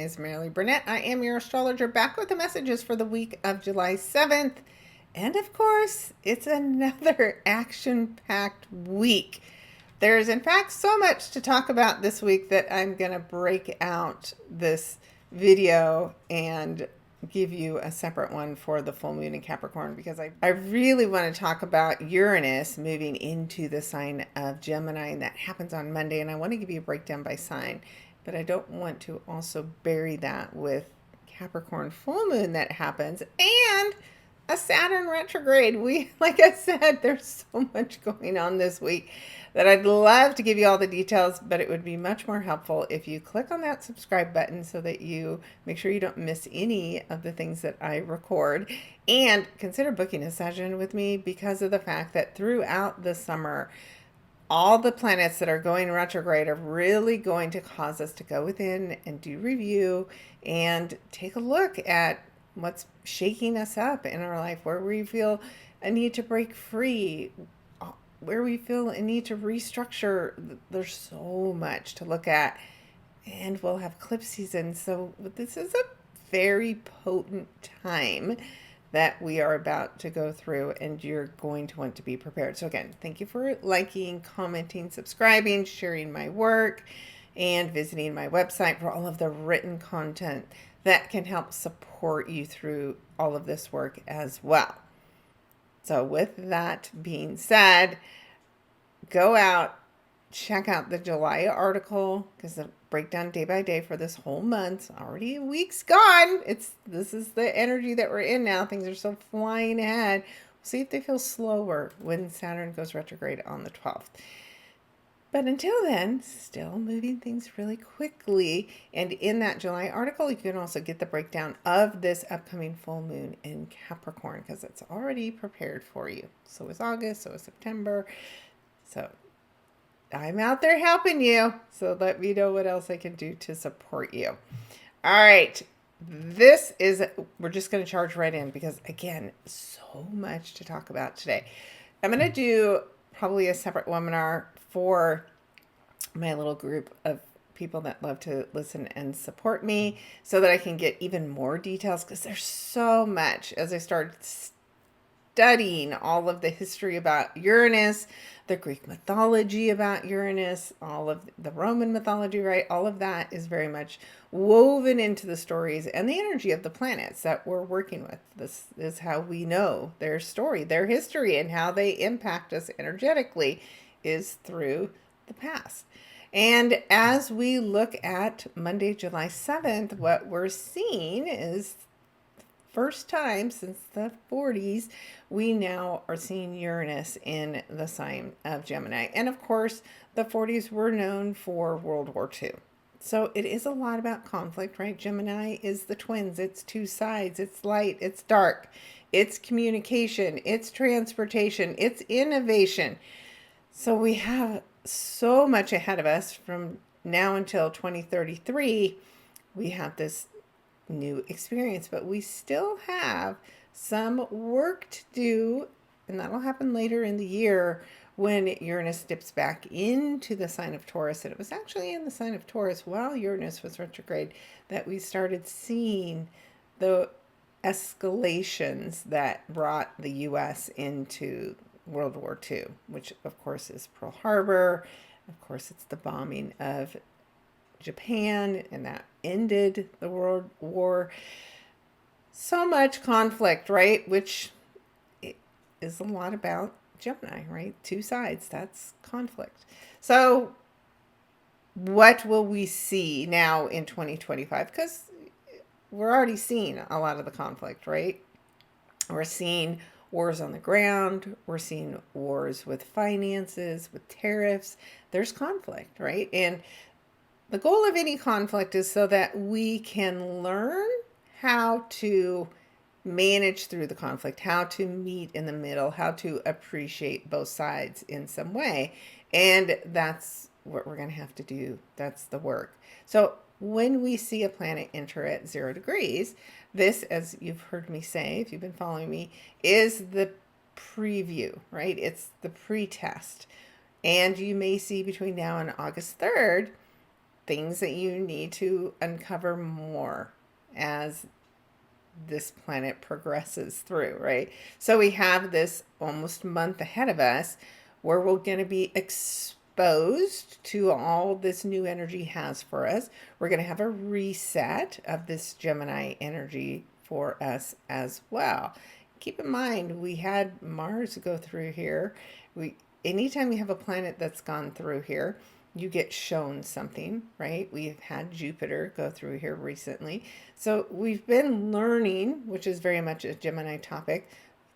is Maralee Burnett. I am your astrologer, back with the messages for the week of July 7th. And of course, it's another action-packed week. There's in fact so much to talk about this week that I'm going to break out this video and give you a separate one for the full moon in Capricorn, because I really want to talk about Uranus moving into the sign of Gemini, and that happens on Monday, and I want to give you a breakdown by sign, but I don't want to also bury that with Capricorn full moon that happens and a Saturn retrograde. Like I said, there's so much going on this week that I'd love to give you all the details, but it would be much more helpful if you click on that subscribe button so that you make sure you don't miss any of the things that I record, and consider booking a session with me because of the fact that throughout the summer, all the planets that are going retrograde are really going to cause us to go within and do review and take a look at what's shaking us up in our life, where we feel a need to break free, where we feel a need to restructure. There's so much to look at, and we'll have eclipse season. So this is a very potent time that we are about to go through, and you're going to want to be prepared. So again, thank you for liking, commenting, subscribing, sharing my work, and visiting my website for all of the written content that can help support you through all of this work as well. So with that being said, go out, check out the July article, because the breakdown day by day for this whole month, already a week's gone. This is the energy that we're in now. Things are so flying ahead. We'll see if they feel slower when Saturn goes retrograde on the 12th. But until then, still moving things really quickly. And in that July article, you can also get the breakdown of this upcoming full moon in Capricorn, because it's already prepared for you. So is August, so is September. So I'm out there helping you. So let me know what else I can do to support you. All right. We're just going to charge right in, because again, so much to talk about today. I'm going to do probably a separate webinar for my little group of people that love to listen and support me, so that I can get even more details, because there's so much. As I started studying all of the history about Uranus, the Greek mythology about Uranus, all of the Roman mythology, right? All of that is very much woven into the stories and the energy of the planets that we're working with. This is how we know their story, their history, and how they impact us energetically is through the past. And as we look at Monday, July 7th, what we're seeing is first time since the 40s, we now are seeing Uranus in the sign of Gemini. And of course, the 40s were known for World War II. So it is a lot about conflict, right? Gemini is the twins. It's two sides. It's light. It's dark. It's communication. It's transportation. It's innovation. So we have so much ahead of us from now until 2033. We have this new experience, but we still have some work to do, and that'll happen later in the year when Uranus dips back into the sign of Taurus. And it was actually in the sign of Taurus while Uranus was retrograde that we started seeing the escalations that brought the U.S. into World War II, which of course is Pearl Harbor. Of course, it's the bombing of Japan, and that ended the World War. So much conflict, right? Which is a lot about Gemini, right? Two sides, that's conflict. So what will we see now in 2025? Because we're already seeing a lot of the conflict, right? We're seeing wars on the ground. We're seeing wars with finances, with tariffs. There's conflict, right? And the goal of any conflict is so that we can learn how to manage through the conflict, how to meet in the middle, how to appreciate both sides in some way. And that's what we're going to have to do. That's the work. So when we see a planet enter at 0 degrees, this, as you've heard me say, if you've been following me, is the preview, right? It's the pre-test. And you may see between now and August 3rd things that you need to uncover more as this planet progresses through, right? So we have this almost month ahead of us where we're going to be exposed to all this new energy has for us. We're going to have a reset of this Gemini energy for us as well. Keep in mind, we had Mars go through here. Anytime you have a planet that's gone through here, you get shown something, right? We've had Jupiter go through here recently. So we've been learning, which is very much a Gemini topic,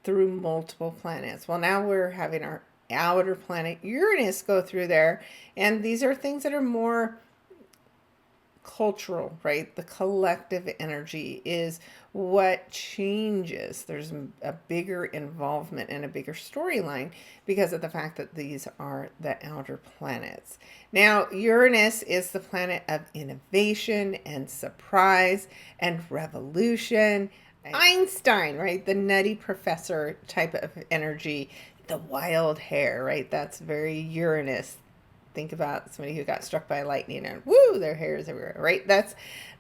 through multiple planets. Well, now we're having our outer planet Uranus go through there. And these are things that are more cultural, right? The collective energy is what changes. There's a bigger involvement and a bigger storyline because of the fact that these are the outer planets. Now, Uranus is the planet of innovation and surprise and revolution. Einstein, right? The nutty professor type of energy, the wild hair, right? That's very Uranus. Think about somebody who got struck by lightning and woo, their hair is everywhere, right?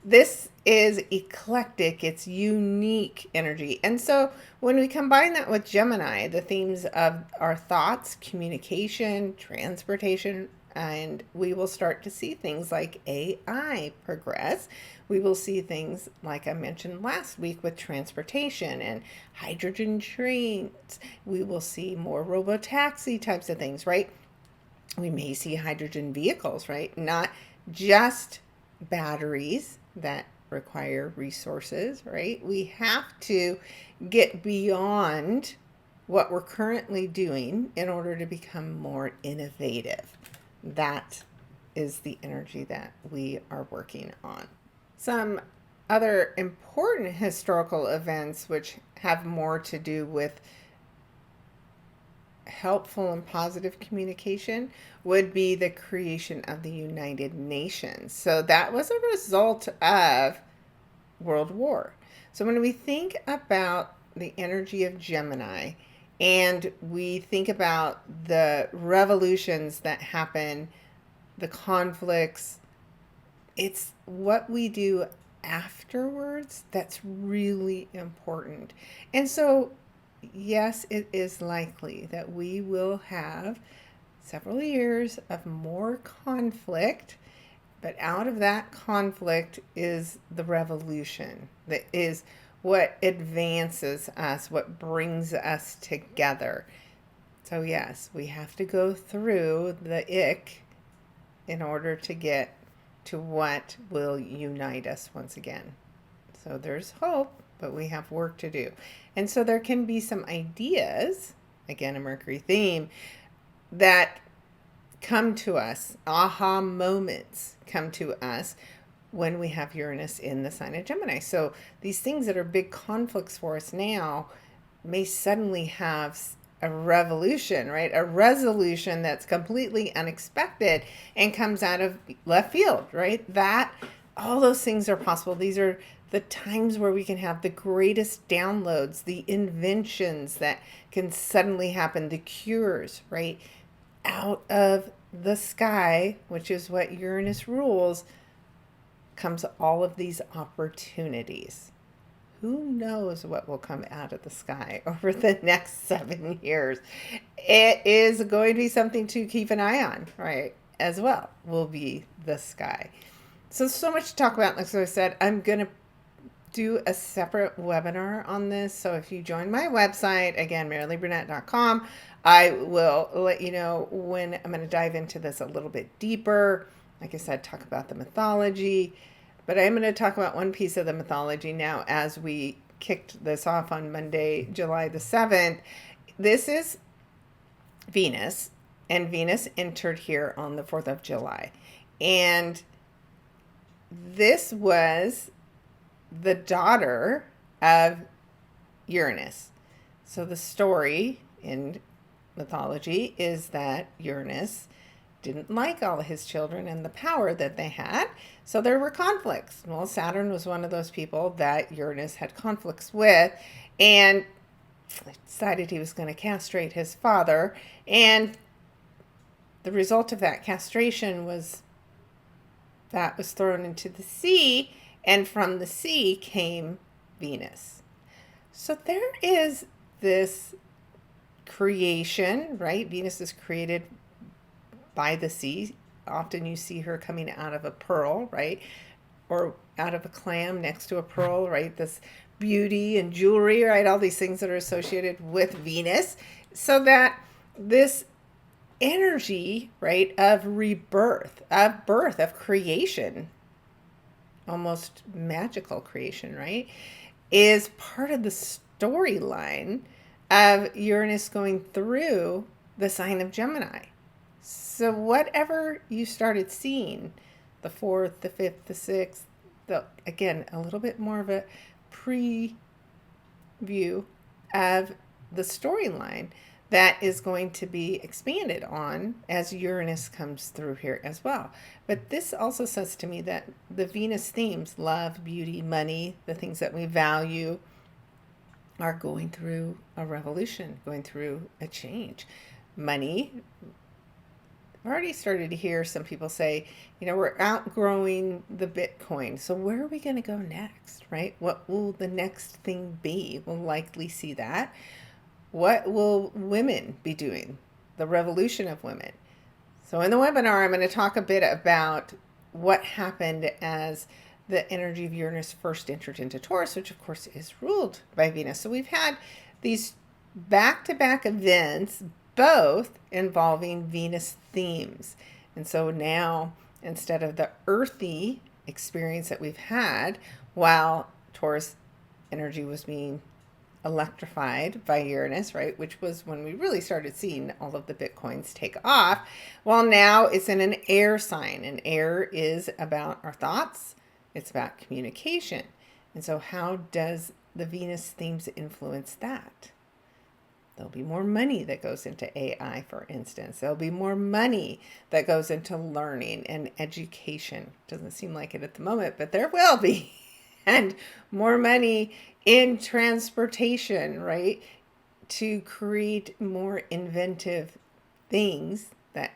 This is eclectic, it's unique energy. And so when we combine that with Gemini, the themes of our thoughts, communication, transportation, and we will start to see things like AI progress. We will see things like I mentioned last week with transportation and hydrogen trains. We will see more robotaxi types of things, right? We may see hydrogen vehicles, right? Not just batteries that require resources, right? We have to get beyond what we're currently doing in order to become more innovative. That is the energy that we are working on. Some other important historical events which have more to do with helpful and positive communication would be the creation of the United Nations. So that was a result of World War. So when we think about the energy of Gemini and we think about the revolutions that happen, the conflicts, it's what we do afterwards that's really important. And so yes, it is likely that we will have several years of more conflict, but out of that conflict is the revolution. That is what advances us, what brings us together. So yes, we have to go through the ick in order to get to what will unite us once again. So there's hope, but we have work to do. And so there can be some ideas, again, a Mercury theme, that come to us, aha moments come to us when we have Uranus in the sign of Gemini. So these things that are big conflicts for us now may suddenly have a revolution, right? A resolution that's completely unexpected and comes out of left field, right? That all those things are possible. These are the times where we can have the greatest downloads, the inventions that can suddenly happen, the cures, right? Out of the sky, which is what Uranus rules, comes all of these opportunities. Who knows what will come out of the sky over the next 7 years? It is going to be something to keep an eye on, right? As well, will be the sky. So much to talk about. Like I said, I'm going to do a separate webinar on this. So if you join my website, again, MaraleeBurnett.com, I will let you know when I'm going to dive into this a little bit deeper. Like I said, talk about the mythology. But I'm going to talk about one piece of the mythology now as we kicked this off on Monday, July the 7th. This is Venus, and Venus entered here on the 4th of July. And this was the daughter of Uranus. So the story in mythology is that Uranus didn't like all of his children and the power that they had, so there were conflicts. Well, Saturn was one of those people that Uranus had conflicts with, and decided he was going to castrate his father, and the result of that castration was that was thrown into the sea, and from the sea came Venus. So there is this creation, right? Venus is created by the sea. Often you see her coming out of a pearl, right? Or out of a clam next to a pearl, right? This beauty and jewelry, right? All these things that are associated with Venus. So that this energy, right, of rebirth, of birth, of creation, almost magical creation, right, is part of the storyline of Uranus going through the sign of Gemini. So whatever you started seeing, the 4th, the 5th, the 6th, again, a little bit more of a preview of the storyline that is going to be expanded on as Uranus comes through here as well. But this also says to me that the Venus themes, love, beauty, money, the things that we value, are going through a revolution, going through a change. Money, I've already started to hear some people say, we're outgrowing the Bitcoin. So where are we going to go next, right? What will the next thing be? We'll likely see that. What will women be doing? The revolution of women. So in the webinar, I'm going to talk a bit about what happened as the energy of Uranus first entered into Taurus, which of course is ruled by Venus. So we've had these back-to-back events, both involving Venus themes. And so now, instead of the earthy experience that we've had while Taurus energy was being electrified by Uranus, right, which was when we really started seeing all of the Bitcoins take off, well, now it's in an air sign, and air is about our thoughts, it's about communication. And so how does the Venus themes influence that? There'll be more money that goes into AI, for instance. There'll be more money that goes into learning and education. Doesn't seem like it at the moment, but there will be. And more money in transportation, right? To create more inventive things that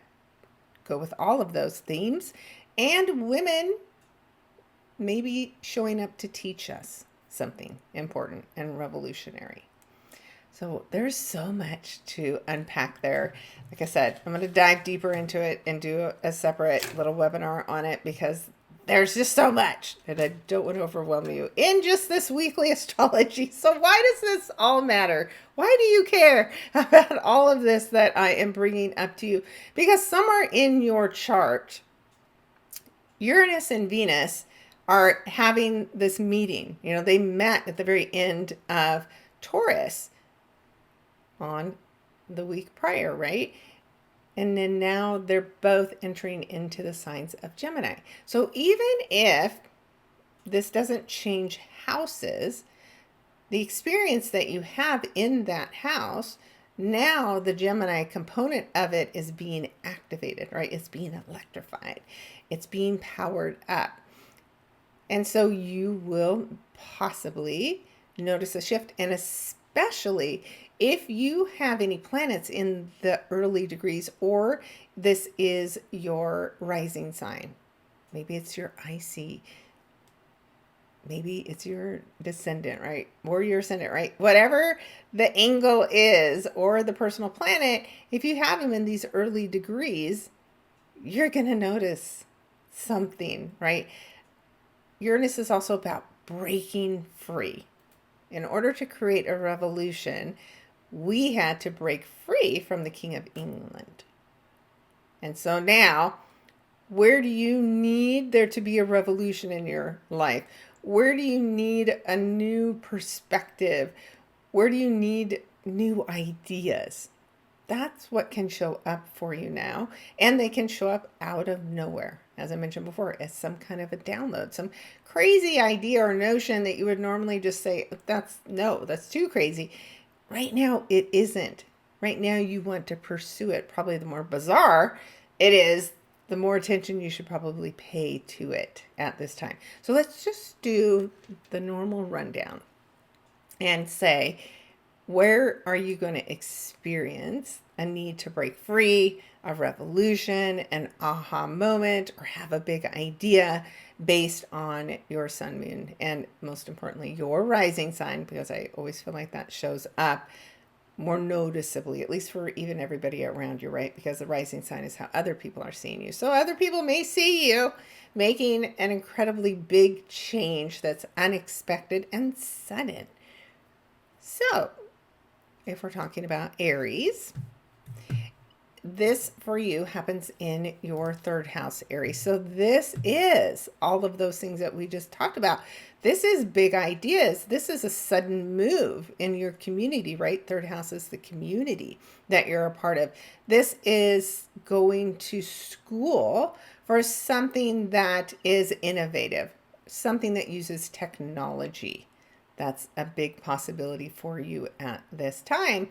go with all of those themes. And women maybe showing up to teach us something important and revolutionary. So there's so much to unpack there. Like I said, I'm going to dive deeper into it and do a separate little webinar on it because there's just so much and I don't want to overwhelm you in just this weekly astrology. So why does this all matter? Why do you care about all of this that I am bringing up to you? Because somewhere in your chart, Uranus and Venus are having this meeting. They met at the very end of Taurus on the week prior, right? And then now they're both entering into the signs of Gemini. So even if this doesn't change houses, the experience that you have in that house, now the Gemini component of it is being activated, right? It's being electrified. It's being powered up. And so you will possibly notice a shift, and especially if you have any planets in the early degrees, or this is your rising sign. Maybe it's your IC. Maybe it's your descendant, right? Or your ascendant, right? Whatever the angle is, or the personal planet, if you have them in these early degrees, you're going to notice something, right? Uranus is also about breaking free. In order to create a revolution, we had to break free from the King of England. And so now, where do you need there to be a revolution in your life? Where do you need a new perspective? Where do you need new ideas? That's what can show up for you now. And they can show up out of nowhere, as I mentioned before, as some kind of a download, some crazy idea or notion that you would normally just say, that's too crazy. Right now, it isn't. Right now, you want to pursue it. Probably the more bizarre it is, the more attention you should probably pay to it at this time. So let's just do the normal rundown and say, Where are you going to experience a need to break free, a revolution, an aha moment, or have a big idea based on your sun, moon, and most importantly, your rising sign? Because I always feel like that shows up more noticeably, at least for even everybody around you, right? Because the rising sign is how other people are seeing you. So other people may see you making an incredibly big change that's unexpected and sudden. So, if we're talking about Aries, this for you happens in your third house, Aries. So this is all of those things that we just talked about. This is big ideas. This is a sudden move in your community, right? Third house is the community that you're a part of. This is going to school for something that is innovative, something that uses technology. That's a big possibility for you at this time.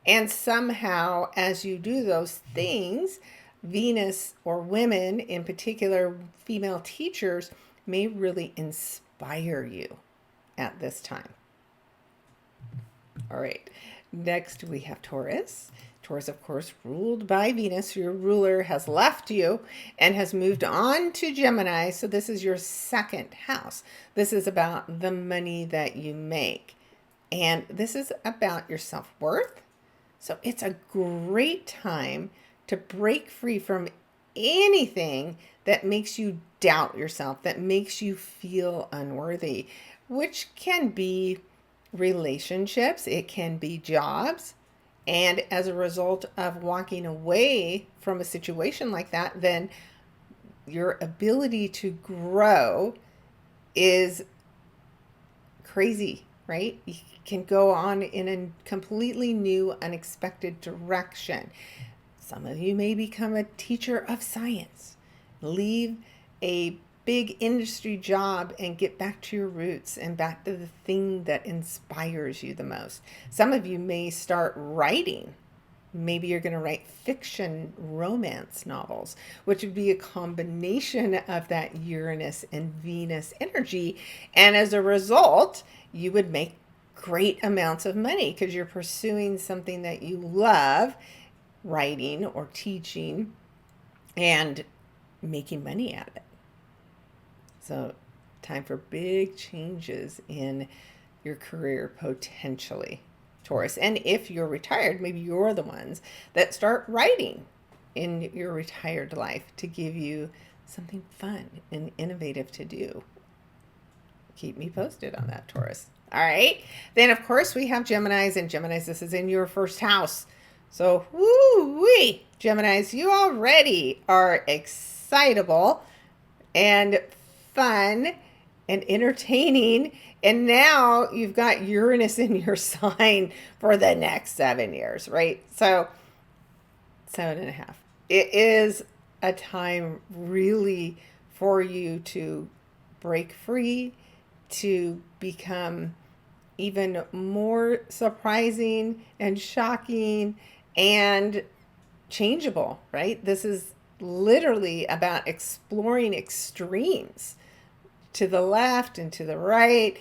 And somehow, as you do those things, Venus or women, in particular female teachers, may really inspire you at this time. All right, next we have Taurus. Taurus, of course, ruled by Venus. Your ruler has left you and has moved on to Gemini. So this is your second house. This is about the money that you make. And this is about your self-worth. So it's a great time to break free from anything that makes you doubt yourself, that makes you feel unworthy, which can be relationships, it can be jobs. And as a result of walking away from a situation like that, then your ability to grow is crazy, right? You can go on in a completely new, unexpected direction. Some of you may become a teacher of science, leave a big industry job and get back to your roots and back to the thing that inspires you the most. Some of you may start writing. Maybe you're going to write fiction romance novels, which would be a combination of that Uranus and Venus energy. And as a result, you would make great amounts of money because you're pursuing something that you love, writing or teaching, and making money at it. So, time for big changes in your career potentially, Taurus. And if you're retired, maybe you're the ones that start writing in your retired life to give you something fun and innovative to do. Keep me posted on that, Taurus. All right. Then, of course, we have Geminis, and Geminis, this is in your first house. So, woo-wee, Geminis, you already are excitable and fun and entertaining. And now you've got Uranus in your sign for the next 7 years, right? So 7.5. It is a time really for you to break free, to become even more surprising and shocking and changeable, right? This is literally about exploring extremes to the left and to the right.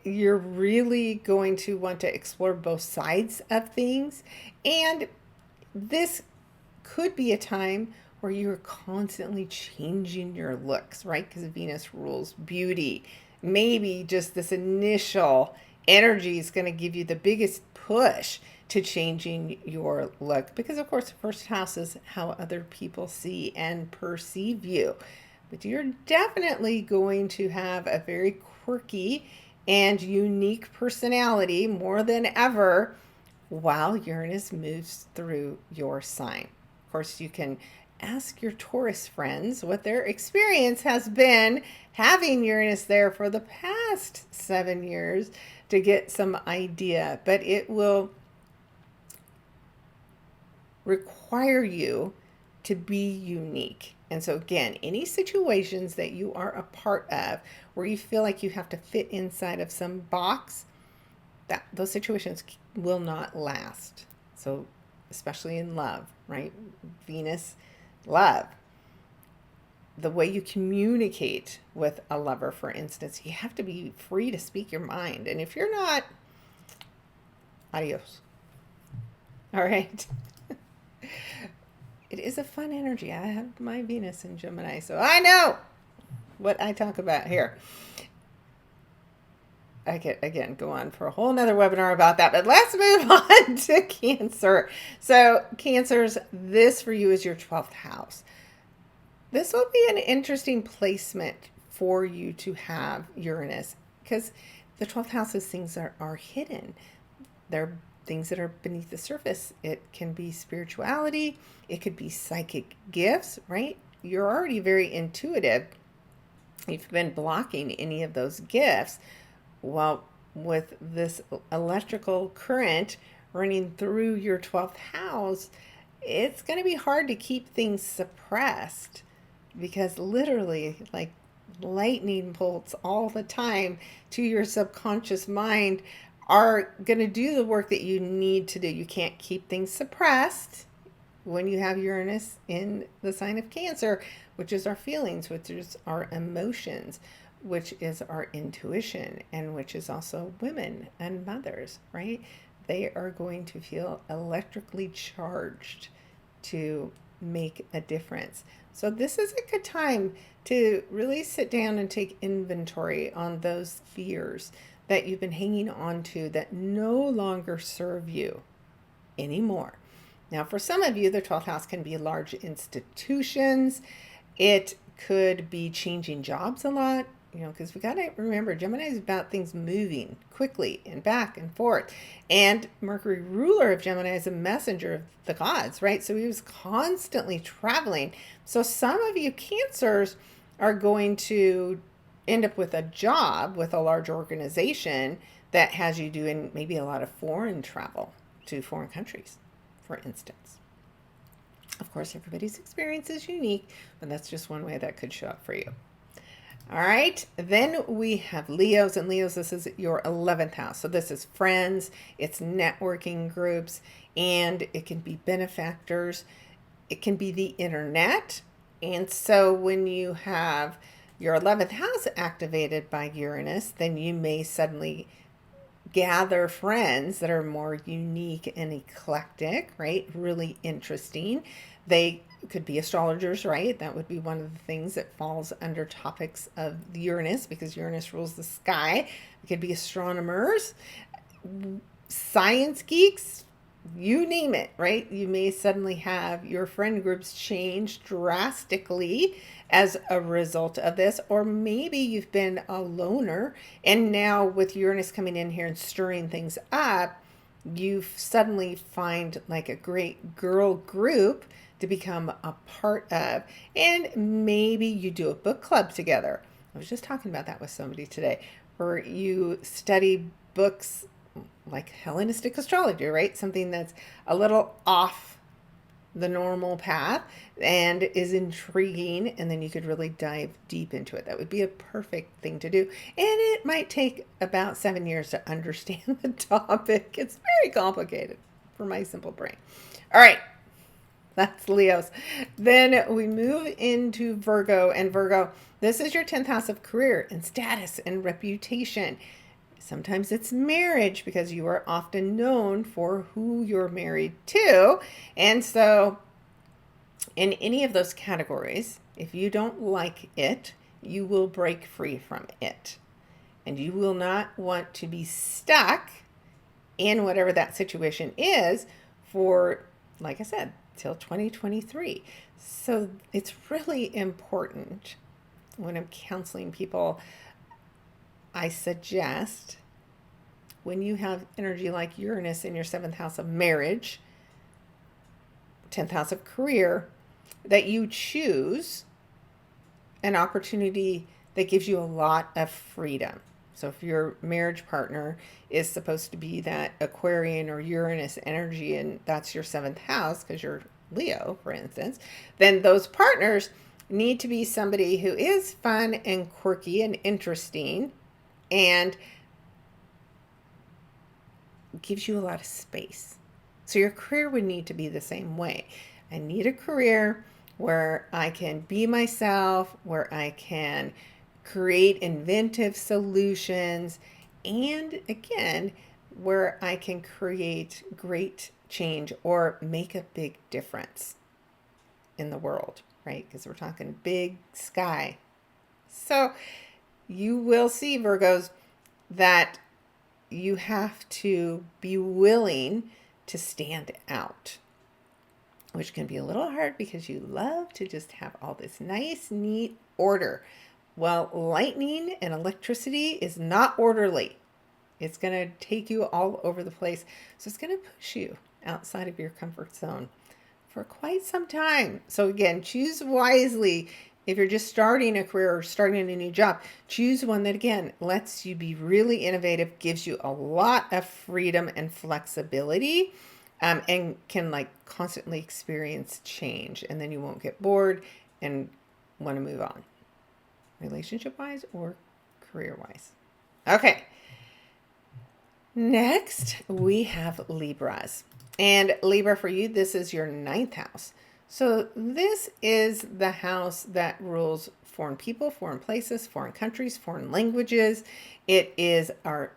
You're really going to want to explore both sides of things. And this could be a time where you're constantly changing your looks, right? Because Venus rules beauty. Maybe just this initial energy is going to give you the biggest push to changing your look. Because, of course, the first house is how other people see and perceive you. But you're definitely going to have a very quirky and unique personality more than ever while Uranus moves through your sign. Of course, you can ask your Taurus friends what their experience has been having Uranus there for the past 7 years to get some idea. But it will require you to be unique. And so again, any situations that you are a part of where you feel like you have to fit inside of some box, that those situations will not last. So especially in love, right? Venus, love. The way you communicate with a lover, for instance, you have to be free to speak your mind. And if you're not Adios. All right. It is a fun energy. I have my Venus in Gemini, so I know what I talk about here. I could, again, go on for a whole nother webinar about that, but let's move on to Cancer. So Cancers, this for you is your 12th house. This will be an interesting placement for you to have Uranus, because the 12th house is things that are hidden. They're things that are beneath the surface. It can be spirituality. It could be psychic gifts, right? You're already very intuitive. You've been blocking any of those gifts. Well, with this electrical current running through your 12th house, it's going to be hard to keep things suppressed, because literally, like lightning bolts all the time to your subconscious mind are going to do the work that you need to do. You can't keep things suppressed when you have Uranus in the sign of Cancer, which is our feelings, which is our emotions, which is our intuition, and which is also women and mothers, right? They are going to feel electrically charged to make a difference. So this is a good time to really sit down and take inventory on those fears that you've been hanging on to that no longer serve you anymore. Now, for some of you, the 12th house can be large institutions. It could be changing jobs a lot, because we got to remember, Gemini is about things moving quickly and back and forth. And Mercury, ruler of Gemini, is a messenger of the gods, right? So he was constantly traveling. So some of you Cancers are going to end up with a job with a large organization that has you doing maybe a lot of foreign travel to foreign countries, for instance. Of course, everybody's experience is unique, but that's just one way that could show up for you. All right, then we have Leos, and Leos, this is your 11th house. So this is friends, it's networking groups, and it can be benefactors. It can be the internet. And so when you have your 11th house activated by Uranus, then you may suddenly gather friends that are more unique and eclectic, right? Really interesting. They could be astrologers, right? That would be one of the things that falls under topics of Uranus, because Uranus rules the sky. It could be astronomers, science geeks, you name it, right? You may suddenly have your friend groups change drastically as a result of this, or maybe you've been a loner, and now with Uranus coming in here and stirring things up, you suddenly find like a great girl group to become a part of, and maybe you do a book club together. I was just talking about that with somebody today, or you study books like Hellenistic astrology, right? Something that's a little off the normal path and is intriguing, and then you could really dive deep into it. That would be a perfect thing to do. And it might take about 7 years to understand the topic. It's very complicated for my simple brain. All right, that's Leos. Then we move into Virgo, and Virgo, this is your 10th house of career and status and reputation. Sometimes it's marriage, because you are often known for who you're married to. And so in any of those categories, if you don't like it, you will break free from it. And you will not want to be stuck in whatever that situation is for, like I said, till 2023. So it's really important when I'm counseling people. I suggest when you have energy like Uranus in your 7th house of marriage, 10th house of career, that you choose an opportunity that gives you a lot of freedom. So if your marriage partner is supposed to be that Aquarian or Uranus energy, and that's your 7th house because you're Leo, for instance, then those partners need to be somebody who is fun and quirky and interesting, and gives you a lot of space. So your career would need to be the same way. I need a career where I can be myself, where I can create inventive solutions, and again, where I can create great change or make a big difference in the world, right? Because we're talking big sky. So you will see, Virgos, that you have to be willing to stand out, which can be a little hard because you love to just have all this nice, neat order. Well, lightning and electricity is not orderly. It's going to take you all over the place. So it's going to push you outside of your comfort zone for quite some time. So again, choose wisely. If you're just starting a career or starting a new job, choose one that, again, lets you be really innovative, gives you a lot of freedom and flexibility, and can like constantly experience change. And then you won't get bored and want to move on, relationship-wise or career-wise. Okay. Next, we have Libras. And Libra, for you, this is your 9th house. So this is the house that rules foreign people, foreign places, foreign countries, foreign languages. It is our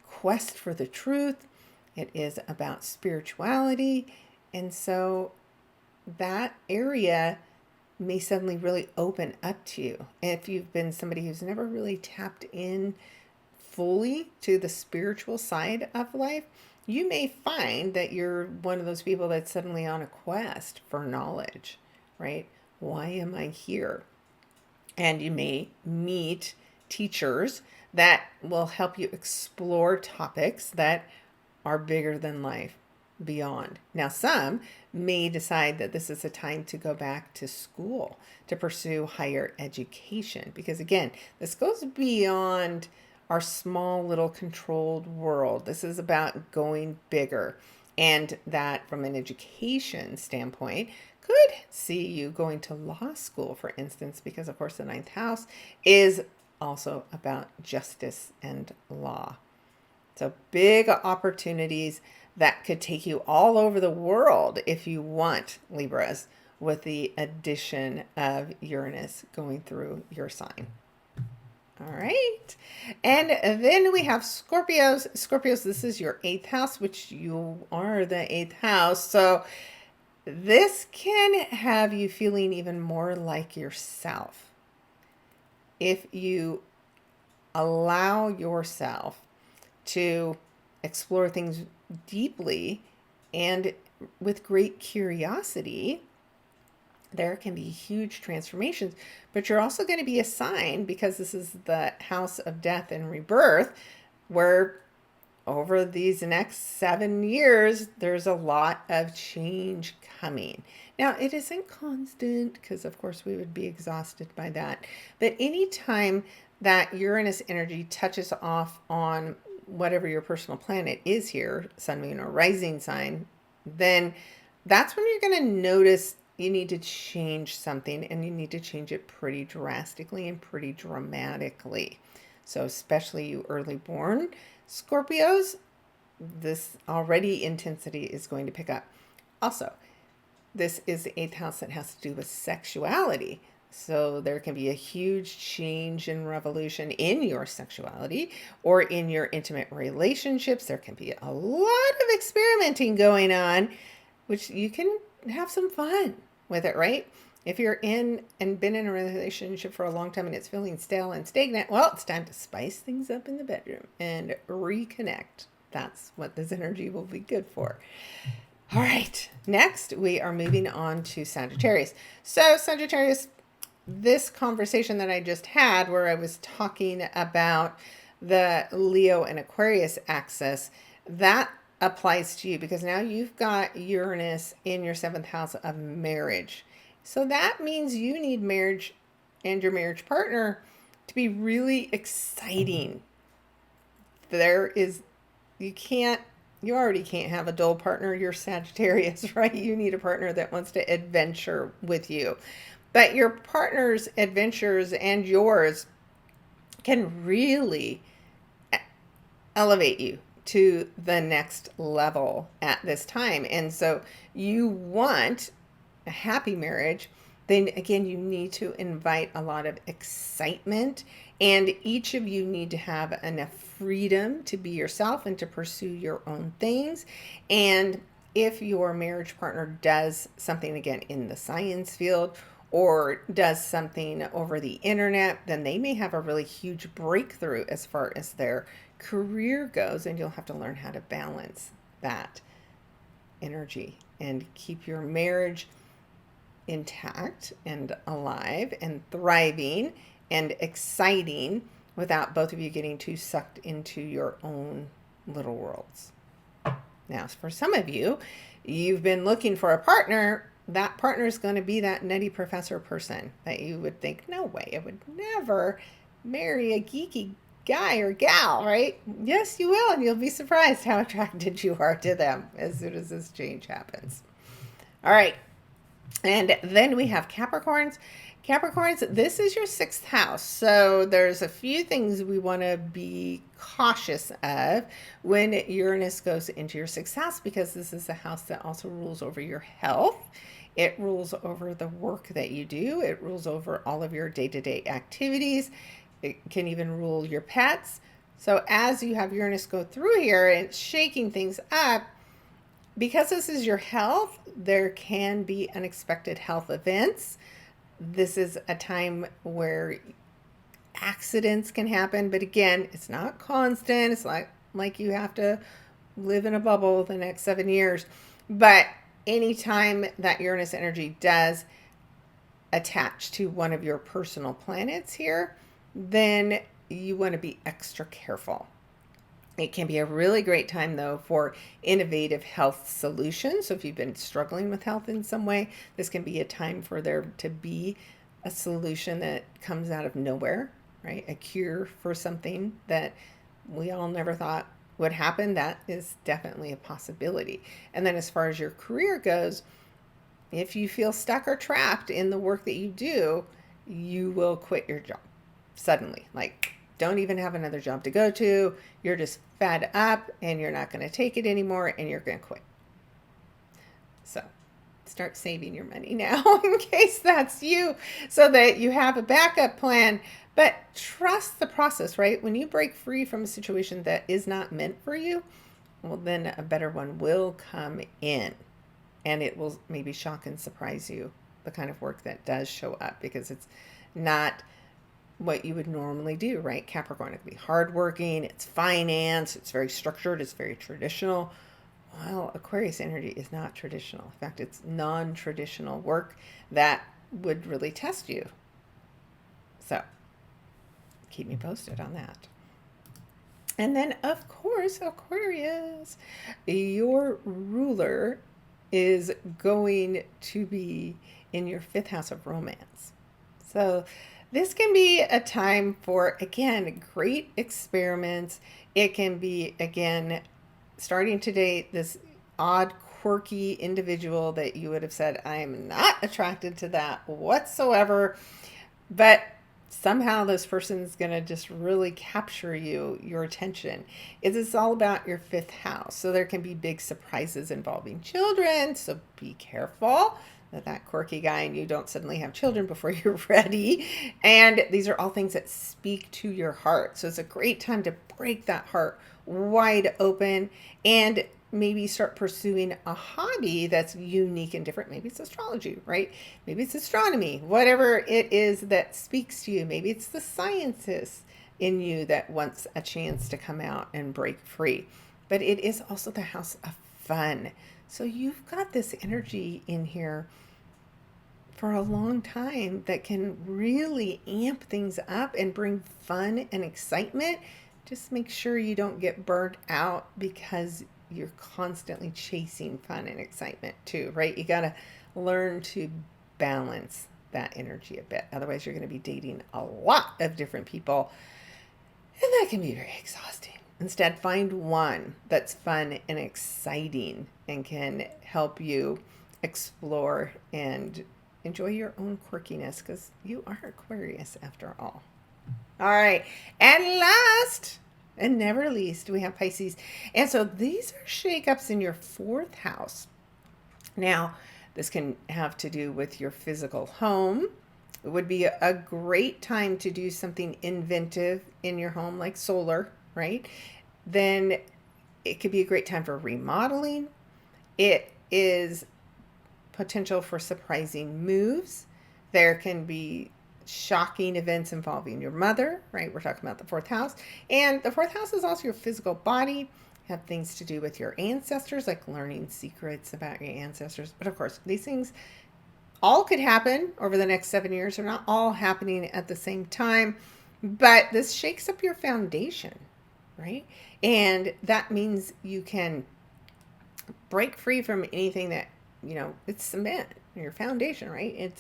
quest for the truth. It is about spirituality. And so that area may suddenly really open up to you. If you've been somebody who's never really tapped in fully to the spiritual side of life, you may find that you're one of those people that's suddenly on a quest for knowledge, right? Why am I here? And you may meet teachers that will help you explore topics that are bigger than life, beyond. Now, some may decide that this is a time to go back to school to pursue higher education, because again, this goes beyond our small little controlled world. This is about going bigger. And that from an education standpoint could see you going to law school, for instance, because of course the 9th house is also about justice and law. So big opportunities that could take you all over the world if you want, Libras, with the addition of Uranus going through your sign. All right. And then we have Scorpios. Scorpios, this is your 8th house, which you are the 8th house. So this can have you feeling even more like yourself. If you allow yourself to explore things deeply and with great curiosity, there can be huge transformations, but you're also going to be assigned, because this is the house of death and rebirth, where over these next 7 years, there's a lot of change coming. Now, it isn't constant, because of course we would be exhausted by that. But anytime that Uranus energy touches off on whatever your personal planet is here, sun, moon, or rising sign, then that's when you're going to notice you need to change something, and you need to change it pretty drastically and pretty dramatically. So especially you early born Scorpios, this already intensity is going to pick up. Also, this is the 8th house that has to do with sexuality. So there can be a huge change and revolution in your sexuality or in your intimate relationships. There can be a lot of experimenting going on, which you can have some fun with it, right? If you're in and been in a relationship for a long time and it's feeling stale and stagnant, well, it's time to spice things up in the bedroom and reconnect. That's what this energy will be good for. All right, next we are moving on to Sagittarius. So Sagittarius, this conversation that I just had where I was talking about the Leo and Aquarius axis, that applies to you because now you've got Uranus in your 7th house of marriage. So that means you need marriage and your marriage partner to be really exciting. You already can't have a dull partner. You're Sagittarius, right? You need a partner that wants to adventure with you. But your partner's adventures and yours can really elevate you to the next level at this time. And so you want a happy marriage, then again, you need to invite a lot of excitement And each of you need to have enough freedom to be yourself and to pursue your own things. And if your marriage partner does something, again, in the science field or does something over the internet, then they may have a really huge breakthrough as far as their career goes. And you'll have to learn how to balance that energy and keep your marriage intact and alive and thriving and exciting without both of you getting too sucked into your own little worlds. Now, for some of you, you've been looking for a partner. That partner is going to be that nutty professor person that you would think, no way, I would never marry a geeky guy or gal, right? Yes, you will, and you'll be surprised how attracted you are to them as soon as this change happens. All right. And then we have Capricorns. Capricorns, this is your 6th house. So there's a few things we want to be cautious of when Uranus goes into your 6th house, because this is a house that also rules over your health. It rules over the work that you do. It rules over all of your day-to-day activities. It can even rule your pets. So as you have Uranus go through here and shaking things up, because this is your health, there can be unexpected health events. This is a time where accidents can happen, but again, it's not constant. It's like you have to live in a bubble the next 7 years. But anytime that Uranus energy does attach to one of your personal planets here, then you want to be extra careful. It can be a really great time, though, for innovative health solutions. So if you've been struggling with health in some way, this can be a time for there to be a solution that comes out of nowhere, right? A cure for something that we all never thought would happen. That is definitely a possibility. And then as far as your career goes, if you feel stuck or trapped in the work that you do, you will quit your job suddenly. Like, don't even have another job to go to. You're just fed up and you're not going to take it anymore and you're going to quit. So start saving your money now in case that's you, so that you have a backup plan. But trust the process, right? When you break free from a situation that is not meant for you, well, then a better one will come in. And it will maybe shock and surprise you, the kind of work that does show up, because it's not what you would normally do, right? Capricorn, it can be hardworking, it's finance, it's very structured, it's very traditional. Well, Aquarius energy is not traditional. In fact, it's non-traditional work that would really test you. So keep me posted on that. And then, of course, Aquarius, your ruler is going to be in your 5th house of romance. So this can be a time for, again, great experiments. It can be, again, starting to date this odd, quirky individual that you would have said, I am not attracted to that whatsoever. But somehow this person's going to just really capture your attention. It is all about your 5th house. So there can be big surprises involving children. So be careful that quirky guy and you don't suddenly have children before you're ready. And these are all things that speak to your heart. So it's a great time to break that heart wide open and maybe start pursuing a hobby that's unique and different. Maybe it's astrology, right? Maybe it's astronomy, whatever it is that speaks to you. Maybe it's the scientist in you that wants a chance to come out and break free. But it is also the house of fun. So you've got this energy in here for a long time that can really amp things up and bring fun and excitement. Just make sure you don't get burnt out because you're constantly chasing fun and excitement too, right? You got to learn to balance that energy a bit. Otherwise, you're going to be dating a lot of different people, and that can be very exhausting. Instead, find one that's fun and exciting and can help you explore and enjoy your own quirkiness, because you are Aquarius after all. All right. And last and never least, we have Pisces. And so these are shakeups in your 4th house. Now, this can have to do with your physical home, It would be a great time to do something inventive in your home, like solar, right? Then it could be a great time for remodeling. It is potential for surprising moves. There can be shocking events involving your mother, right? We're talking about the fourth house. And the fourth house is also your physical body, have things to do with your ancestors, like learning secrets about your ancestors. But of course, these things all could happen over the next 7 years. They're not all happening at the same time, but this shakes up your foundation, right? And that means you can break free from anything that, it's cement, your foundation, right?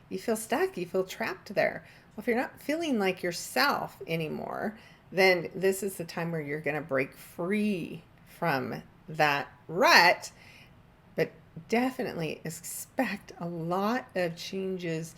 You feel stuck, you feel trapped there. Well, if you're not feeling like yourself anymore, then this is the time where you're going to break free from that rut. But definitely expect a lot of changes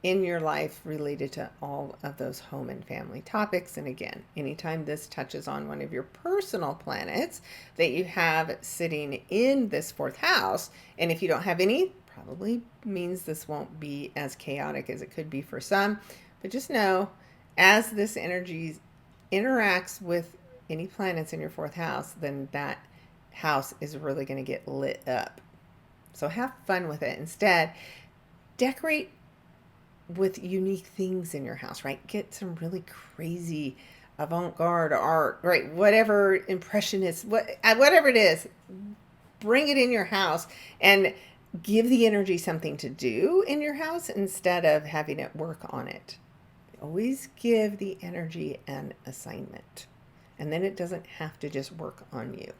in your life related to all of those home and family topics. And again, anytime this touches on one of your personal planets that you have sitting in this fourth house, and if you don't have any, probably means this won't be as chaotic as it could be for some. But just know, as this energy interacts with any planets in your fourth house, then that house is really going to get lit up. So have fun with it. Instead, decorate with unique things in your house, right? Get some really crazy avant-garde art, right? Whatever impressionist, whatever it is, bring it in your house and give the energy something to do in your house instead of having it work on it. Always give the energy an assignment, and then it doesn't have to just work on you.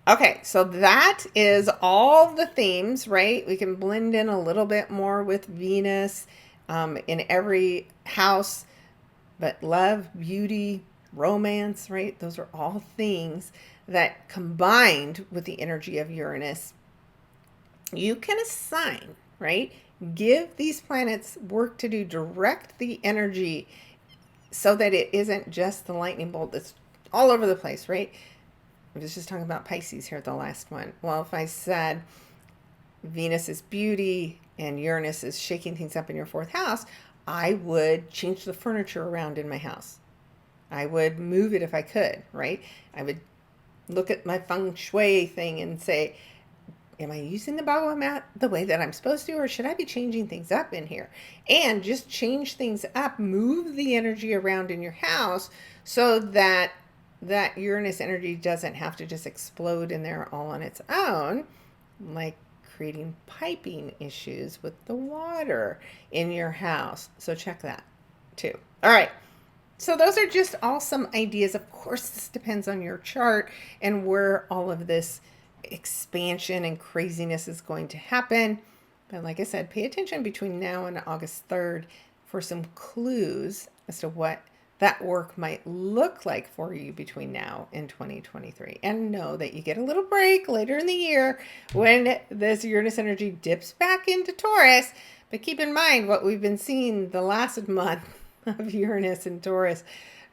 Okay, so that is all the themes, right? We can blend in a little bit more with Venus in every house, but love, beauty, romance, right? Those are all things that combined with the energy of Uranus, you can assign, right? Give these planets work to do, direct the energy so that it isn't just the lightning bolt that's all over the place, right? I was just talking about Pisces here at the last one. Well, if I said Venus is beauty and Uranus is shaking things up in your fourth house, I would change the furniture around in my house. I would move it if I could, right? I would look at my feng shui thing and say, am I using the Bagua mat the way that I'm supposed to, or should I be changing things up in here? And just change things up, move the energy around in your house so that Uranus energy doesn't have to just explode in there all on its own, like creating piping issues with the water in your house. So check that too. All right. So those are just all some ideas. Of course, this depends on your chart and where all of this expansion and craziness is going to happen. But like I said, pay attention between now and August 3rd for some clues as to what that work might look like for you between now and 2023. And know that you get a little break later in the year when this Uranus energy dips back into Taurus. But keep in mind what we've been seeing the last month of Uranus and Taurus,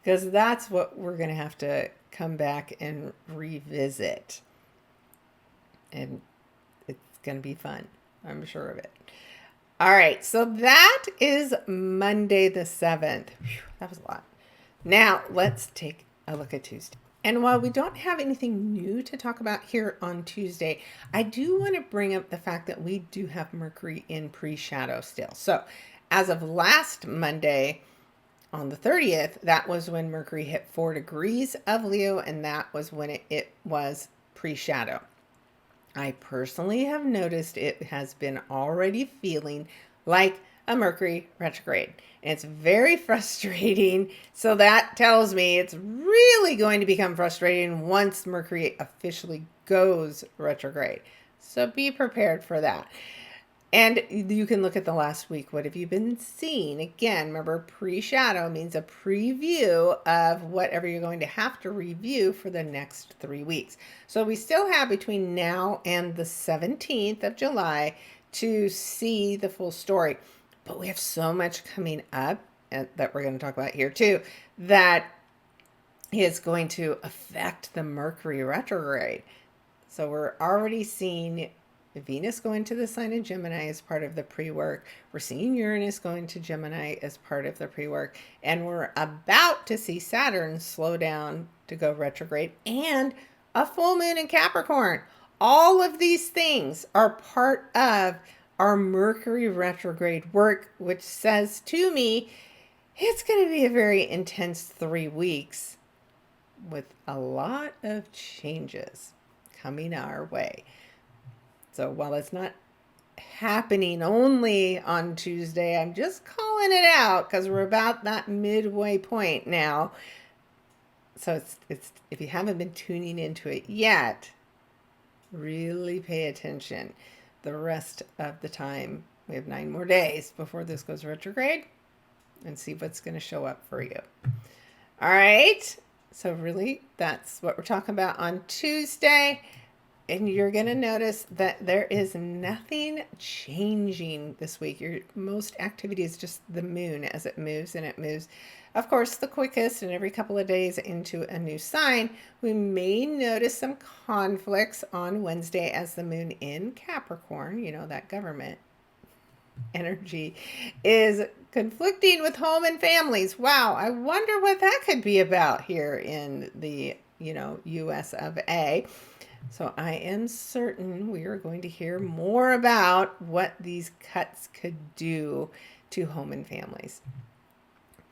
because that's what we're going to have to come back and revisit. And it's going to be fun. I'm sure of it. All right. So that is Monday the 7th. Whew, that was a lot. Now let's take a look at Tuesday. And while we don't have anything new to talk about here on Tuesday, I do want to bring up the fact that we do have Mercury in pre-shadow still. So as of last Monday, on the 30th, that was when Mercury hit 4 degrees of Leo, and that was when it was pre-shadow. I personally have noticed it has been already feeling like a Mercury retrograde. And it's very frustrating. So that tells me it's really going to become frustrating once Mercury officially goes retrograde. So be prepared for that. And you can look at the last week. What have you been seeing? Again, remember, pre-shadow means a preview of whatever you're going to have to review for the next 3 weeks. So we still have between now and the 17th of July to see the full story. But we have so much coming up that we're going to talk about here too, that is going to affect the Mercury retrograde. So we're already seeing Venus going to the sign of Gemini as part of the pre-work. We're seeing Uranus going to Gemini as part of the pre-work. And we're about to see Saturn slow down to go retrograde, and a full moon in Capricorn. All of these things are part of our Mercury retrograde work, which says to me, it's going to be a very intense 3 weeks with a lot of changes coming our way. So while it's not happening only on Tuesday, I'm just calling it out because we're about that midway point now. So it's if you haven't been tuning into it yet, really pay attention. The rest of the time, we have 9 more days before this goes retrograde, and see what's going to show up for you. All right. So really, that's what we're talking about on Tuesday. And you're going to notice that there is nothing changing this week. Your most activity is just the moon as it moves, and it moves, of course, the quickest and every couple of days into a new sign. We may notice some conflicts on Wednesday as the moon in Capricorn, that government energy, is conflicting with home and families. Wow, I wonder what that could be about here in the, US of A. So I am certain we are going to hear more about what these cuts could do to home and families.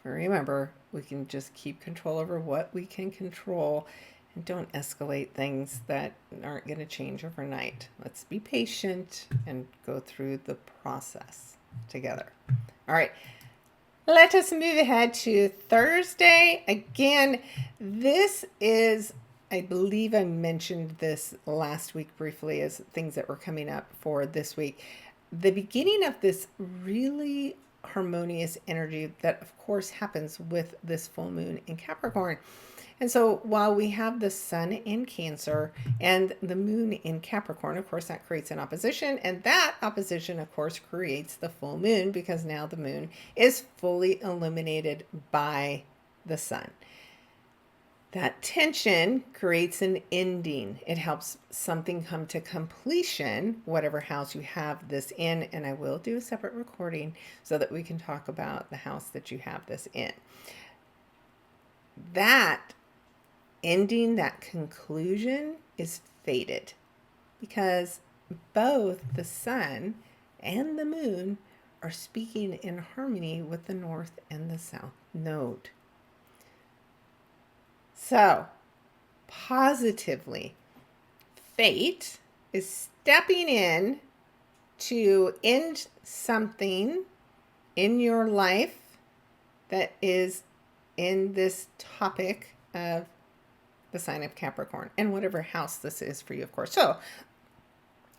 But remember, we can just keep control over what we can control and don't escalate things that aren't going to change overnight. Let's be patient and go through the process together. All right. Let us move ahead to Thursday. Again, this is, I believe I mentioned this last week briefly as things that were coming up for this week. The beginning of this really harmonious energy that, of course, happens with this full moon in Capricorn. And so while we have the sun in Cancer and the moon in Capricorn, of course, that creates an opposition. And that opposition, of course, creates the full moon because now the moon is fully illuminated by the sun. That tension creates an ending. It helps something come to completion, whatever house you have this in. And I will do a separate recording so that we can talk about the house that you have this in. That ending, that conclusion is fated because both the sun and the moon are speaking in harmony with the north and the south node. So, positively, fate is stepping in to end something in your life that is in this topic of the sign of Capricorn and whatever house this is for you, of course. So,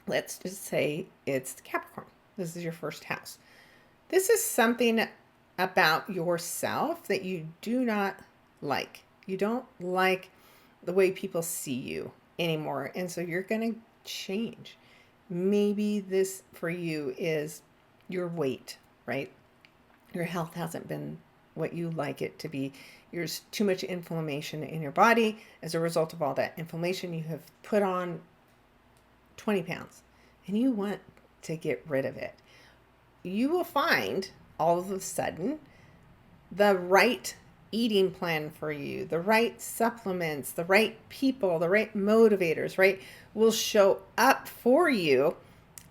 let's just say it's Capricorn. This is your first house. This is something about yourself that you do not like. You don't like the way people see you anymore. And so you're going to change. Maybe this for you is your weight, right? Your health hasn't been what you like it to be. There's too much inflammation in your body. As a result of all that inflammation, you have put on 20 pounds and you want to get rid of it. You will find all of a sudden the right eating plan for you, the right supplements, the right people, the right motivators, right, will show up for you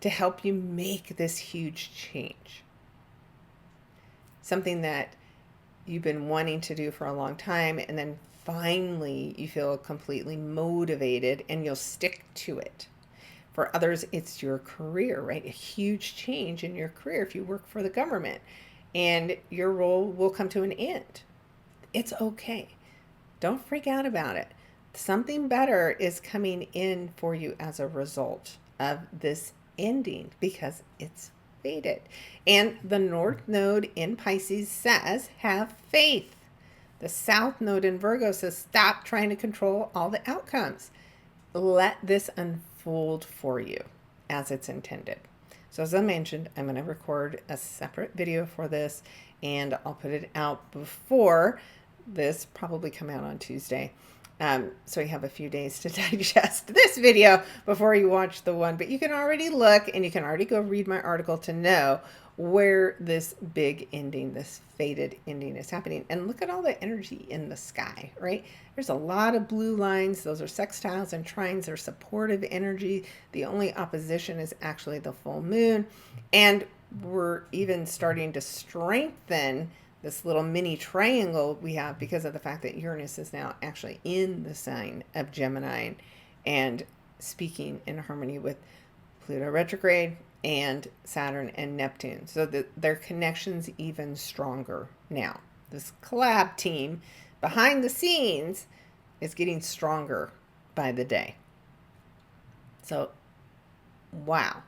to help you make this huge change. Something that you've been wanting to do for a long time, and then finally you feel completely motivated and you'll stick to it. For others, it's your career, right? A huge change in your career if you work for the government and your role will come to an end. It's okay. Don't freak out about it. Something better is coming in for you as a result of this ending because it's fated. And the North Node in Pisces says, have faith. The South Node in Virgo says, stop trying to control all the outcomes. Let this unfold for you as it's intended. So as I mentioned, I'm going to record a separate video for this and I'll put it out before this, probably come out on Tuesday. So you have a few days to digest this video before you watch the one, but you can already look and you can already go read my article to know where this big ending, this fated ending is happening. And look at all the energy in the sky, right? There's a lot of blue lines. Those are sextiles and trines. They're supportive energy. The only opposition is actually the full moon. And we're even starting to strengthen this little mini triangle we have because of the fact that Uranus is now actually in the sign of Gemini and speaking in harmony with Pluto retrograde and Saturn and Neptune. So that their connection's even stronger now. This collab team behind the scenes is getting stronger by the day. So, wow.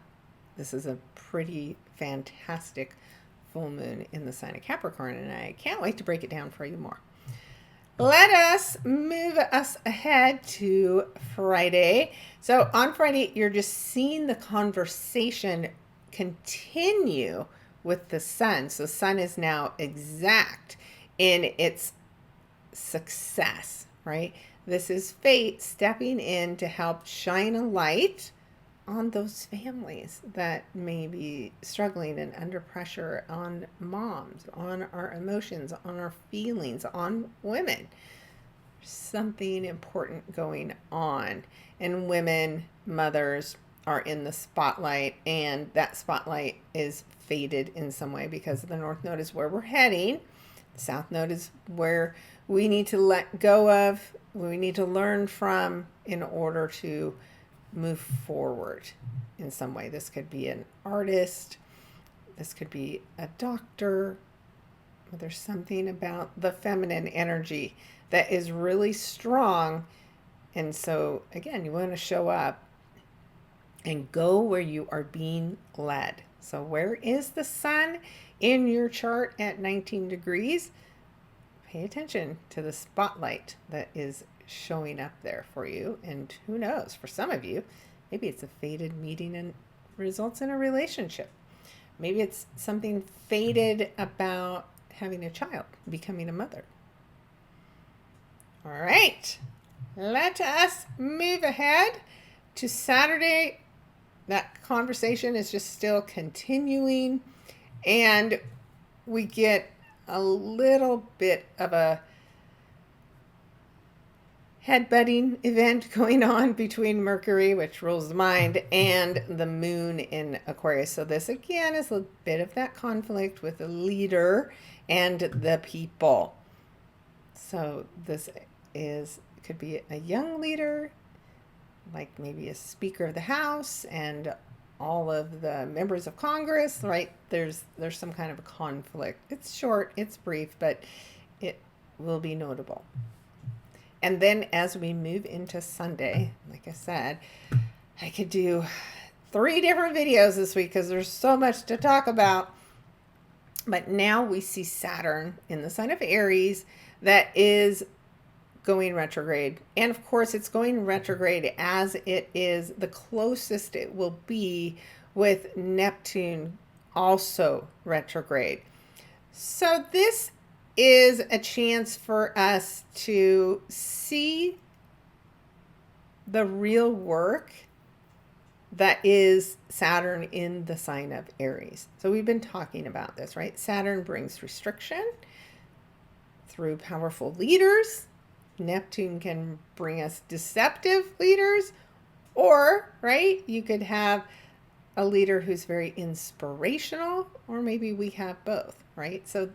This is a pretty fantastic full moon in the sign of Capricorn, and I can't wait to break it down for you more. Let us move us ahead to Friday. So on Friday, you're just seeing the conversation continue with the sun. So sun is now exact in its success, right? This is fate stepping in to help shine a light on those families that may be struggling and under pressure, on moms, on our emotions, on our feelings, on women. Something important going on. And women, mothers, are in the spotlight, and that spotlight is faded in some way because the North Node is where we're heading. The South Node is where we need to let go of, we need to learn from in order to move forward in some way. This could be an artist, this could be a doctor. There's something about the feminine energy that is really strong. And so again, you want to show up and go where you are being led. So where is the sun in your chart at 19 degrees? Pay attention to the spotlight that is showing up there for you. And who knows, for some of you, maybe it's a fated meeting and results in a relationship. Maybe it's something fated about having a child, becoming a mother. All right, let us move ahead to Saturday. That conversation is just still continuing, and we get a little bit of a headbutting event going on between Mercury, which rules the mind, and the moon in Aquarius. So this again is a bit of that conflict with the leader and the people. So this could be a young leader, like maybe a Speaker of the House and all of the members of Congress, right? There's some kind of a conflict. It's short, it's brief, but it will be notable. And then as we move into Sunday, like I said, I could do 3 different videos this week because there's so much to talk about. But now we see Saturn in the sign of Aries that is going retrograde. And of course, it's going retrograde as it is the closest it will be with Neptune also retrograde. So this is a chance for us to see the real work that is Saturn in the sign of Aries. So we've been talking about this, right? Saturn brings restriction through powerful leaders. Neptune can bring us deceptive leaders, or, right, you could have a leader who's very inspirational, or maybe we have both, right? So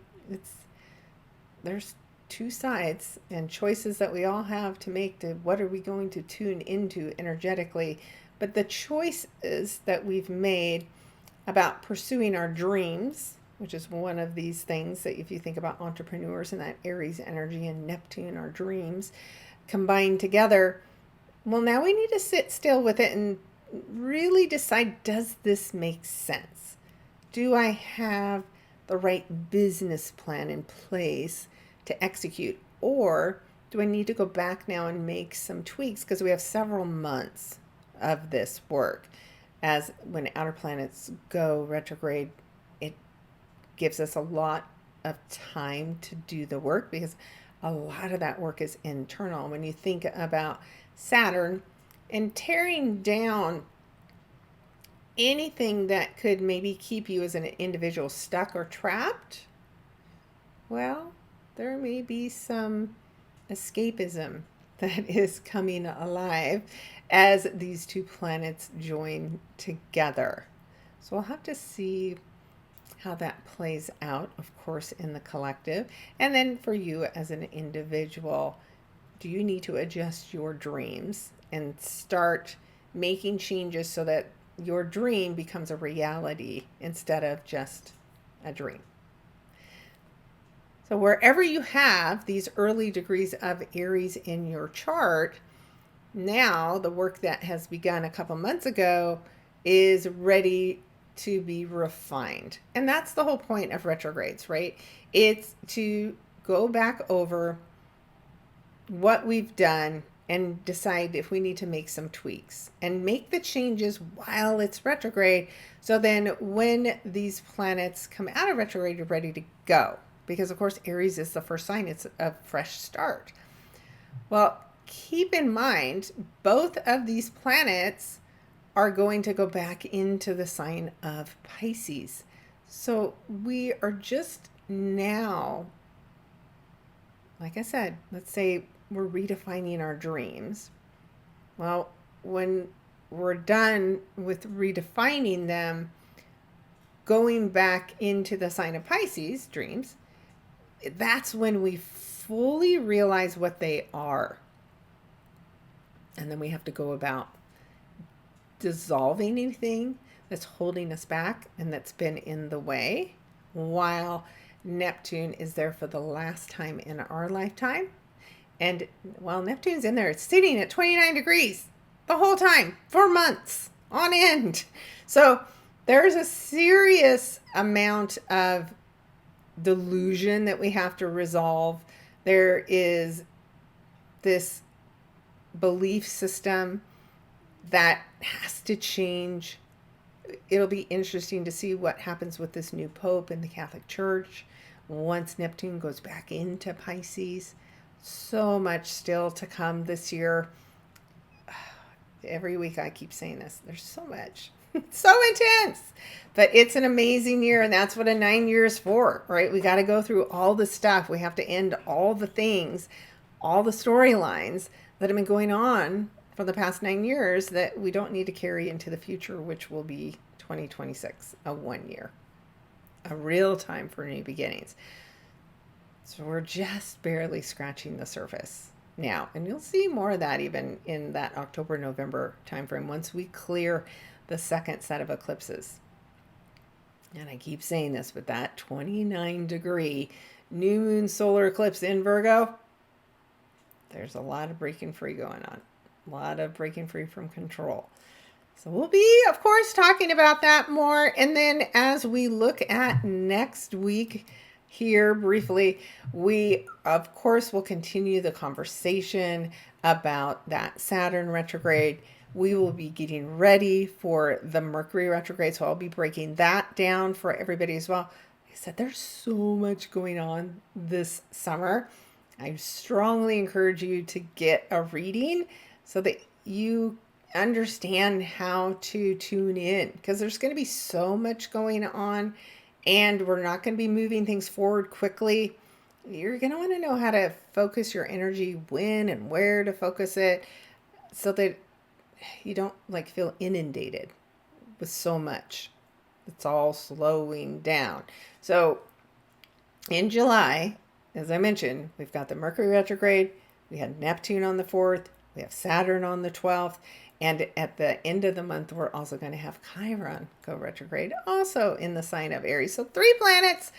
there's 2 sides and choices that we all have to make to what are we going to tune into energetically. But the choices that we've made about pursuing our dreams, which is one of these things that if you think about entrepreneurs and that Aries energy and Neptune, our dreams, combined together, well, now we need to sit still with it and really decide, does this make sense? Do I have the right business plan in place to execute? Or do I need to go back now and make some tweaks? Because we have several months of this work. As when outer planets go retrograde, it gives us a lot of time to do the work because a lot of that work is internal. When you think about Saturn and tearing down anything that could maybe keep you as an individual stuck or trapped, well, there may be some escapism that is coming alive as these two planets join together. So we'll have to see how that plays out, of course, in the collective. And then for you as an individual, do you need to adjust your dreams and start making changes so that your dream becomes a reality instead of just a dream? So wherever you have these early degrees of Aries in your chart, now the work that has begun a couple months ago is ready to be refined. And that's the whole point of retrogrades, right? It's to go back over what we've done and decide if we need to make some tweaks and make the changes while it's retrograde. So then when these planets come out of retrograde, you're ready to go. Because of course, Aries is the first sign. It's a fresh start. Well, keep in mind, both of these planets are going to go back into the sign of Pisces. So we are just now, like I said, let's say we're redefining our dreams. Well, when we're done with redefining them, going back into the sign of Pisces, dreams, that's when we fully realize what they are. And then we have to go about dissolving anything that's holding us back and that's been in the way, while Neptune is there for the last time in our lifetime. And while Neptune's in there, it's sitting at 29 degrees the whole time for months on end. So there's a serious amount of delusion that we have to resolve. There is this belief system that has to change. It'll be interesting to see what happens with this new Pope in the Catholic Church once Neptune goes back into Pisces. So much still to come this year. Every week I keep saying this. There's so much. It's so intense. But it's an amazing year, and that's what a 9 year is for, right? We got to go through all the stuff. We have to end all the things, all the storylines that have been going on for the past 9 years that we don't need to carry into the future, which will be 2026, a 1 year, a real time for new beginnings. So we're just barely scratching the surface now, and you'll see more of that even in that October, November timeframe once we clear the second set of eclipses. And I keep saying this, but that 29 degree new moon solar eclipse in Virgo, there's a lot of breaking free going on. A lot of breaking free from control. So we'll be, of course, talking about that more. And then as we look at next week here briefly, we, of course, will continue the conversation about that Saturn retrograde. We will be getting ready for the Mercury retrograde. So I'll be breaking that down for everybody as well. Like I said, there's so much going on this summer. I strongly encourage you to get a reading so that you understand how to tune in, because there's going to be so much going on and we're not going to be moving things forward quickly. You're going to want to know how to focus your energy, when and where to focus it, so that you don't feel inundated with so much. It's all slowing down. So in July, as I mentioned, we've got the Mercury retrograde, we had Neptune on the 4th, we have Saturn on the 12th, and at the end of the month, we're also going to have Chiron go retrograde, also in the sign of Aries. So 3 planets,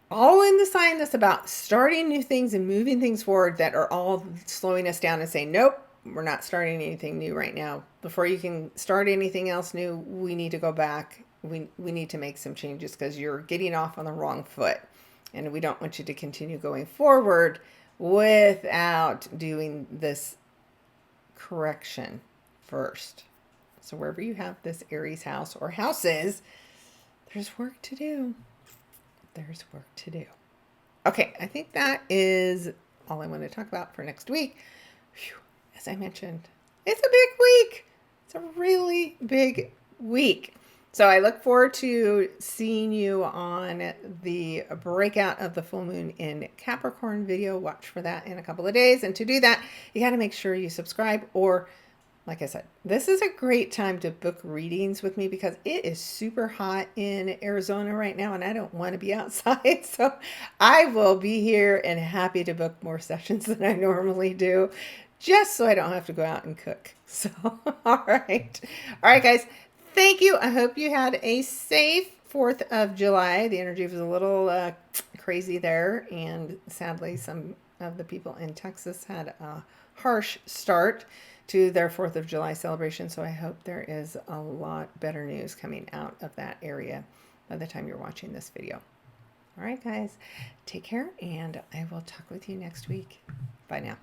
all in the sign that's about starting new things and moving things forward, that are all slowing us down and saying, nope, we're not starting anything new right now. Before you can start anything else new, we need to go back. We need to make some changes because you're getting off on the wrong foot. And we don't want you to continue going forward without doing this correction first. So wherever you have this Aries house or houses, there's work to do. There's work to do. Okay, I think that is all I want to talk about for next week. Whew, as I mentioned, it's a big week. It's a really big week. So I look forward to seeing you on the breakout of the full moon in Capricorn video. Watch for that in a couple of days. And to do that, you got to make sure you subscribe, or like I said, this is a great time to book readings with me because it is super hot in Arizona right now and I don't want to be outside. So I will be here and happy to book more sessions than I normally do, just so I don't have to go out and cook. So, all right. All right, guys. Thank you. I hope you had a safe 4th of July. The energy was a little crazy there, and sadly, some of the people in Texas had a harsh start to their 4th of July celebration. So I hope there is a lot better news coming out of that area by the time you're watching this video. All right, guys, take care, and I will talk with you next week. Bye now.